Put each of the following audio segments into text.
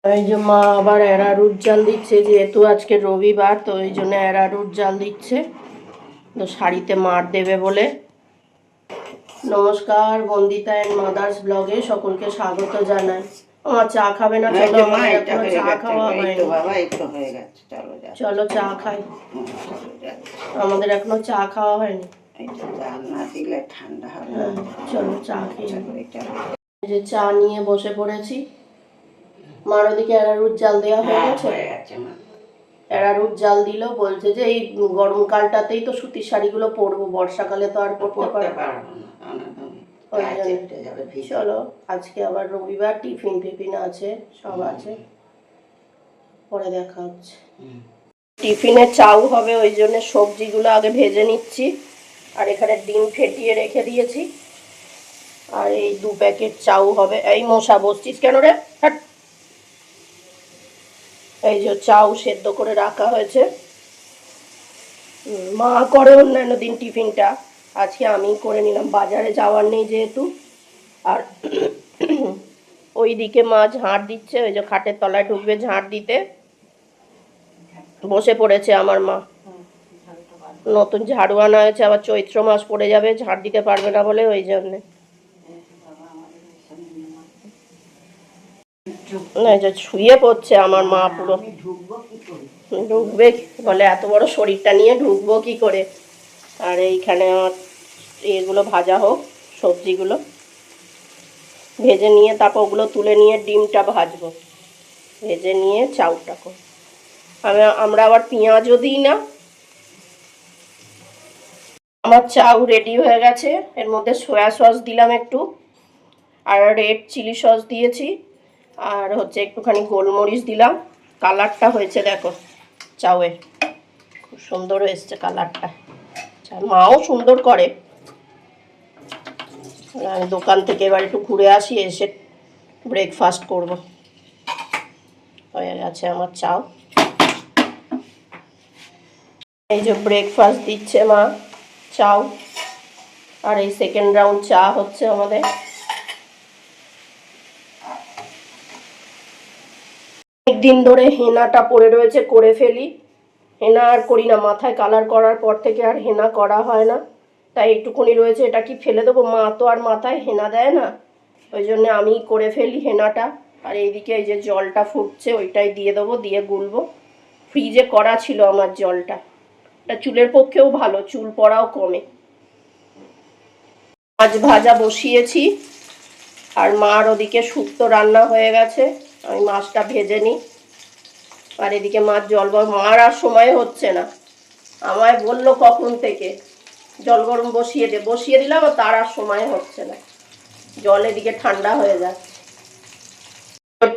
এই যে মা আবার অ্যারারুট জাল দিচ্ছে, যেহেতু আজকে রবিবার তো এই জন্য অ্যারারুট জাল দিচ্ছে, তো শাড়িতে মার দেবে বলে। নমস্কার, বন্দিতা এন্ড মাদার্স ব্লগে সকলকে স্বাগত জানাই। আমার চা খাবে না? চলো, আমাদের এখনো চা খাওয়া হয়নি। চলো চা খাই, আমাদের এখনো চা খাওয়া হয়নি। চলো চা খেয়ে। এই যে চা নিয়ে বসে পড়েছি। মার ওদিকে অ্যারারুট জাল দেওয়া হয়ে গেছে। অ্যারারুট জাল দিল, বলছে যে এই গরমকালটাতেই তো সুতির শাড়িগুলো পরবো, বর্ষাকালে তো আর পরতে পারবো না। চলো, আজকে আবার রবিবার, টিফিন আছে, সব আছে, পরে দেখা হচ্ছে। টিফিনে চাউ হবে, ওই জন্য সবজিগুলো আগে ভেজে নিচ্ছি। আর এখানে ডিম ফেটিয়ে রেখে দিয়েছি। আর এই 2 প্যাকেট চাউ হবে। এই মশা, বসছিস কেন রে? হ্যাঁ, এই যে চাউ সেদ্ধ করে রাখা হয়েছে। মা করে অন্যান্য দিন টিফিনটা, আজকে আমি করে নিলাম, বাজারে যাওয়ার নেই যেহেতু। আর ওই দিকে মা ঝাড় দিচ্ছে, ওই যে খাটের তলায় ঢুকবে ঝাড় দিতে, বসে পড়েছে আমার মা। নতুন ঝাড়ু আনা হয়েছে, আবার চৈত্র মাস পড়ে যাবে, ঝাড় দিতে পারবে না বলে, ওই জন্যে। না, যে শুয়ে পড়ছে আমার মা পুরো। ঢুকবে বলে, এত বড় শরীরটা নিয়ে ঢুকবো কি করে। আর এইখানে আমার এগুলো ভাজা হোক, সবজিগুলো ভেজে নিয়ে তারপর ওগুলো তুলে নিয়ে ডিমটা ভাজবো, ভেজে নিয়ে চাউটা করব। আমরা আবার পেঁয়াজও দিই না। আমার চাউ রেডি হয়ে গেছে। এর মধ্যে সয়া সস দিলাম একটু, আর রেড চিলি সস দিয়েছি, আর হচ্ছে একটুখানি গোলমরিচ দিলাম। কালারটা হয়েছে দেখো চাউয়ের, খুব সুন্দর এসছে কালারটা। মাও সুন্দর করে। আমি দোকান থেকে এবার একটু ঘুরে আসি, এসে ব্রেকফাস্ট করব। হয়ে গেছে আমার চাও। এই যে ব্রেকফাস্ট দিচ্ছে মা, চাও। আর এই সেকেন্ড রাউন্ড চা হচ্ছে আমাদের। অনেকদিন ধরে হেনাটা পড়ে রয়েছে, করে ফেলি। হেনা আর করি না, মাথায় কালার করার পর থেকে আর হেনা করা হয় না, তাই এইটুকুনি রয়েছে। এটা কি ফেলে দেবো? মা তো আর মাথায় হেনা দেয় না, ওই জন্য আমি করে ফেলি হেনাটা। আর এইদিকে এই যে জলটা ফুটছে, ওইটাই দিয়ে দেবো, দিয়ে গুলবো। ফ্রিজে করা ছিল আমার জলটা, এটা চুলের পক্ষেও ভালো, চুল পড়াও কমে। মাছ ভাজা বসিয়েছি, আর মার ওদিকে শুক্তো রান্না হয়ে গেছে, আমি মাছটা ভেজে নিই। আর এদিকে মাছ জল গরম, মার আর সময় হচ্ছে না, আমায় বললো কখন থেকে জল গরম বসিয়ে দিলাম, তার আর সময় হচ্ছে না, জল এদিকে ঠান্ডা হয়ে যাচ্ছে।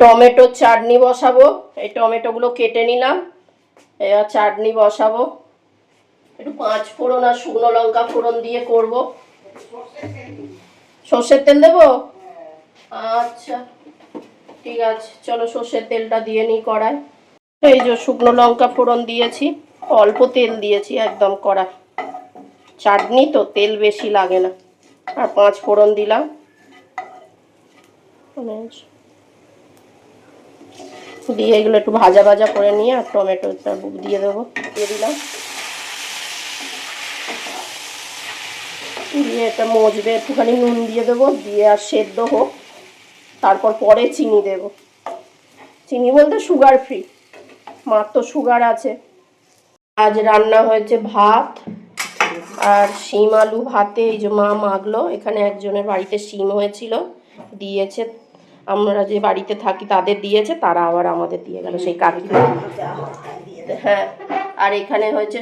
টমেটোর চাটনি বসাবো, এই টমেটোগুলো কেটে নিলাম, এবার চাটনি বসাবো। একটু 5 ফোড়ন আর শুকনো লঙ্কা ফোড়ন দিয়ে করব। সর্ষের তেল দেবো? আচ্ছা ঠিক আছে, চলো সর্ষের তেলটা দিয়ে নিই কড়াই। এই যে শুকনো লঙ্কা ফোড়ন দিয়েছি, অল্প তেল দিয়েছি একদম, কড়াই চাটনি তো তেল বেশি লাগে না। আর 5 ফোড়ন দিলাম, দিয়ে এগুলো একটু ভাজা ভাজা করে নিয়ে আর টমেটোটা দিয়ে দেবো, দিয়ে দিলাম, দিয়ে এটা মজবে, একটুখানি নুন দিয়ে দেবো, দিয়ে আর সেদ্ধ হোক, তারপর পরে চিনি দেব। চিনি বলতে সুগার ফ্রি, মার তো সুগার আছে। আজ রান্না হয়েছে ভাত আর শিম আলু ভাতে, এই যে মা মাগলো, এখানে একজনের বাড়িতে শিম হয়েছিল, দিয়েছে, আমরা যে বাড়িতে থাকি তাদের দিয়েছে, তারা আবার আমাদের দিয়ে গেল, সেই কাকিমা। হ্যাঁ, আর এখানে হয়েছে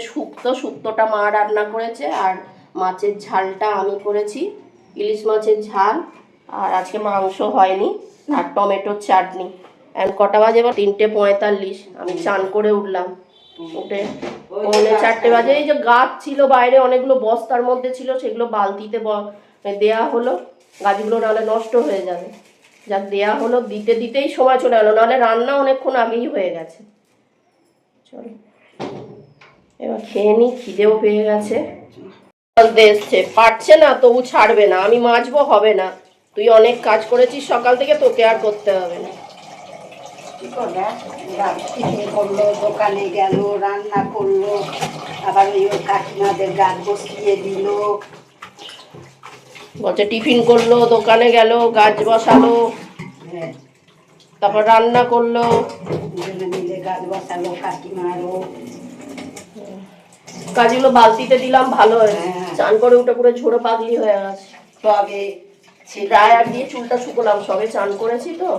শুক্তোটা মা রান্না করেছে, আর মাছের ঝালটা আমি করেছি, ইলিশ মাছের ঝাল। আর আজকে মাংস হয়নি, আর টমেটোর চাটনি। কটা বাজে? 3:45। আমি চান করে উঠলাম, উঠে 4:30 বাজে। এই যে গাছ ছিল বাইরে অনেকগুলো, বস্তার মধ্যে ছিল, সেগুলো বালতিতে দেয়া হলো, গাছগুলো নাহলে নষ্ট হয়ে যাবে। যাক দেয়া হলো, দিতেই সময় চলে গেলো, নাহলে রান্না অনেকক্ষণ আগেই হয়ে গেছে। চলো এবার খেয়ে নিই, খিদেও পেয়ে গেছে। এসছে, পারছে না, তবু ছাড়বে না, আমি মাজবো, হবে না, তুই অনেক কাজ করেছিস সকাল থেকে, তোকে আর করতে হবে না। টিফিন করলো, দোকানে গেল, রান্না করলো, আবার ওর কাকিমাদের গাছ বসিয়ে দিল। বলছে টিফিন করলো, দোকানে গেল, গাছ বসালো, তারপর রান্না করলো, দুজনে মিলে গাছ বসালো কাকিমারও। কাজগুলো বালতিতে দিলাম, ভালো হয়েছে। চান করে উঠে পুরো ঝোড়ো পাগলি হয়ে গেছে। তবে ড্রায়ার দিয়ে চুলটা শুকোলাম, সবে চান করেছি তো।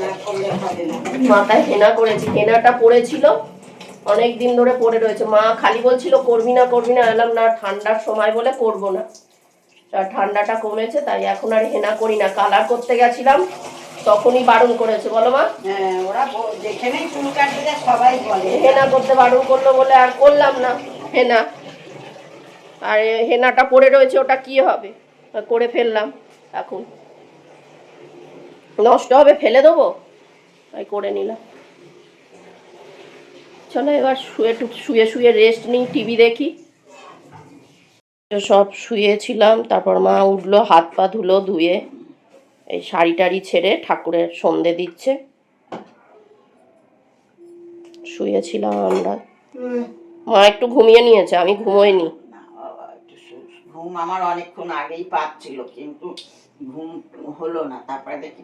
না করলে হবে না। মাথায় হেনা করেছি, হেনাটা পড়েছিল অনেক দিন ধরে পড়ে রয়েছে। মা খালি বলছিল করবি না করবি না, এলাম না, ঠান্ডার সময় বলে করব না। ঠান্ডাটা কমেছে তাই এখন আর হেনা করি না। কালার করতে গেছিলাম তখনই বারণ করেছে, বলো মা? ওরা যেখানেই চুল কাটতে যায় সবাই বলে হেনা করতে বারণ করলো বলে আর করলাম না হেনা। আর হেনাটা পড়ে রয়েছে, ওটা কি হবে, করে ফেললাম। এখন নষ্ট হবে, ফেলে দেবো, তাই করে নিলাম। চলো এবার শুয়ে শুয়ে রেস্ট নিই, টিভি দেখি। সব শুয়েছিলাম, তারপর মা উঠলো, হাত পা ধুলো, ধুয়ে এই শাড়ি টাড়ি ছেড়ে ঠাকুরের সন্ধে দিচ্ছে। শুয়েছিলাম আমরা, মা একটু ঘুমিয়ে নিয়েছে, আমি ঘুমোইনি। ঘুম আমার অনেকক্ষণ আগেই পাচ্ছিল, কিন্তু ঘুম হলো না। তারপরে দেখি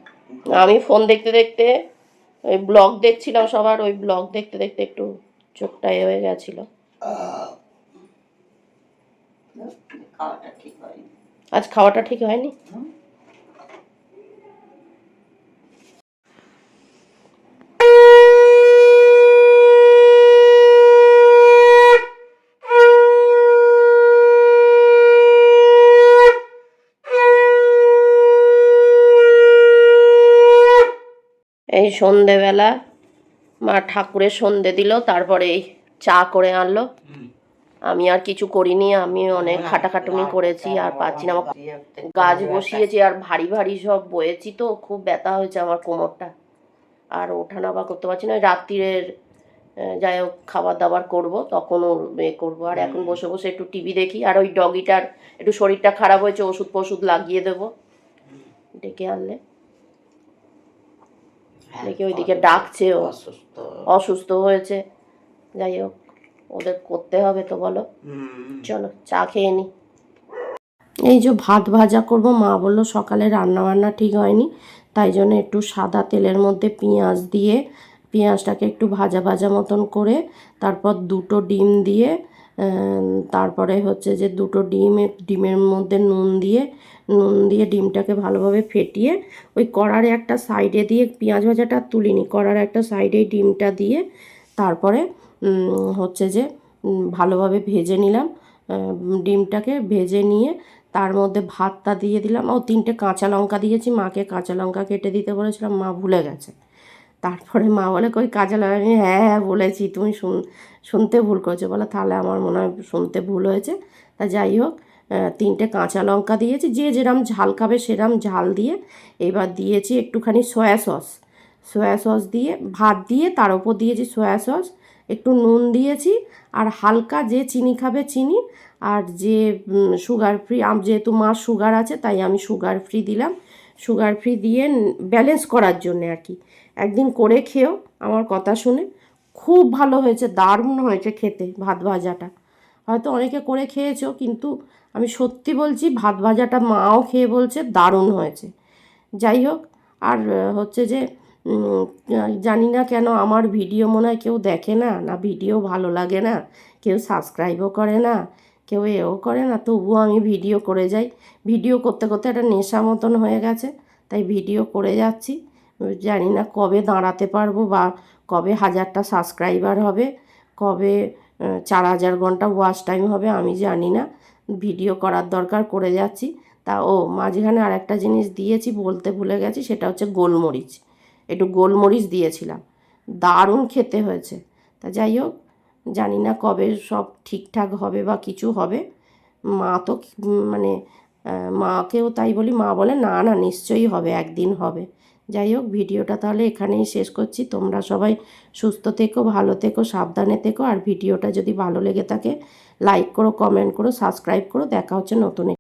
আমি ফোন দেখতে দেখতে ওই ব্লগ দেখছিলাম সবার, ওই ব্লগ দেখতে দেখতে একটু চোখটা হয়ে গেছিল। খাওয়াটা ঠিক হয়নি, আজ খাওয়াটা ঠিক হয়নি। এই সন্ধেবেলা মা ঠাকুরের সন্ধে দিল, তারপরে এই চা করে আনলো। আমি আর কিছু করিনি, আমি অনেক খাটাখাটুনি করেছি, আর পাচ্ছি না। আমার গাছ বসিয়েছি আর ভারী ভারী সব বয়েছি, তো খুব ব্যথা হয়েছে আমার কোমরটা, আর ওঠানামা করতে পারছি না। রাত্রিরের যাই হোক খাবার দাবার করবো, তখনও করবো। আর এখন বসে বসে একটু টিভি দেখি। আর ওই ডগিটার একটু শরীরটা খারাপ হয়েছে, ওষুধ ফষুধ লাগিয়ে দেবো ডেকে আনলে। দেখি ওইদিকে ডাকছে, ও অসুস্থ হয়েছে। যাই হোক ওদের করতে হবে তো, বলো। চলো চা খেয়ে নি। এই যে ভাত ভাজা করব, মা বললো সকালে রান্না বান্না ঠিক হয়নি, তাই জন্য একটু সাদা তেলের মধ্যে পেঁয়াজ দিয়ে, পেঁয়াজটাকে একটু ভাজা ভাজা মতন করে, তারপর দুটো ডিম দিয়ে, তারপরে হচ্ছে যে দুটো ডিমের মধ্যে নুন দিয়ে ডিমটাকে ভালোভাবে ফেটিয়ে ওই কড়ারে একটা সাইডে দিয়ে, পেঁয়াজ ভাজাটা তুলিনি, কড়ার একটা সাইডে ডিমটা দিয়ে তারপরে হচ্ছে যে ভালোভাবে ভেজে নিলাম। ডিমটাকে ভেজে নিয়ে তার মধ্যে ভাতটা দিয়ে দিলাম। 3টে কাঁচা লঙ্কা দিয়েছি, মাকে কাঁচা লঙ্কা কেটে দিতে বলেছিলাম, মা ভুলে গেছে। তারপরে মা বলে কই কাঁচা লঙ্কা, হ্যাঁ হ্যাঁ বলেছি, তুমি শুনতে ভুল করেছো। বলে তাহলে আমার মনে হয় শুনতে ভুল হয়েছে। তা যাই হোক 3টে কাঁচা লঙ্কা দিয়েছি, যে যেরম ঝাল খাবে সেরম ঝাল দিয়ে। এবার দিয়েছি একটুখানি সয়া সস দিয়ে, ভাত দিয়ে তার উপর দিয়েছি সয়া সস, একটু নুন দিয়েছি, আর হালকা যে চিনি খাবে চিনি, আর যে সুগার ফ্রি, যেহেতু মার সুগার আছে তাই আমি সুগার ফ্রি দিলাম। সুগার ফ্রি দিয়ে ব্যালেন্স করার জন্যে আর কি। একদিন করে খেও আমার কথা শুনে, খুব ভালো হয়েছে, দারুণ হয়েছে খেতে ভাত ভাজাটা। হয়তো অনেকে করে খেয়েছো, কিন্তু আমি সত্যি বলছি ভাত ভাজাটা মাও খেয়ে বলছে দারুণ হয়েছে। যাই হোক, আর হচ্ছে যে জানি না কেন আমার ভিডিও মনে হয় কেউ দেখে না, না ভিডিও ভালো লাগে না, কেউ সাবস্ক্রাইবও করে না, কেউ এও করে না, তবুও আমি ভিডিও করে যাই। ভিডিও করতে করতে একটা নেশা মতন হয়ে গেছে, তাই ভিডিও করে যাচ্ছি। জানি না কবে দাঁড়াতে পারবো, বা কবে 1000টা সাবস্ক্রাইবার হবে, কবে 4000 ঘন্টা ওয়াচ টাইম হবে, আমি জানি না। ভিডিও করার দরকার, করে যাচ্ছি। তা মাঝখানে আর একটা জিনিস দিয়েছি, বলতে ভুলে গেছি, সেটা হচ্ছে গোলমরিচ। একটু গোলমরিচ দিয়েছিলাম, দারুণ খেতে হয়েছে। তা যাই হোক, জানি না কবে সব ঠিকঠাক হবে বা কিছু হবে। মা তো মানে মাকেও তাই বলি, মা বলে না না নিশ্চয়ই হবে, একদিন হবে। যাই হোক, ভিডিওটা তাহলে এখানেই শেষ করছি। তোমরা সবাই সুস্থ থেকো, ভালো থেকো, সাবধানে থেকো। আর ভিডিওটা যদি ভালো লেগে থাকে লাইক করো, কমেন্ট করো, সাবস্ক্রাইব করো। দেখা হচ্ছে নতুন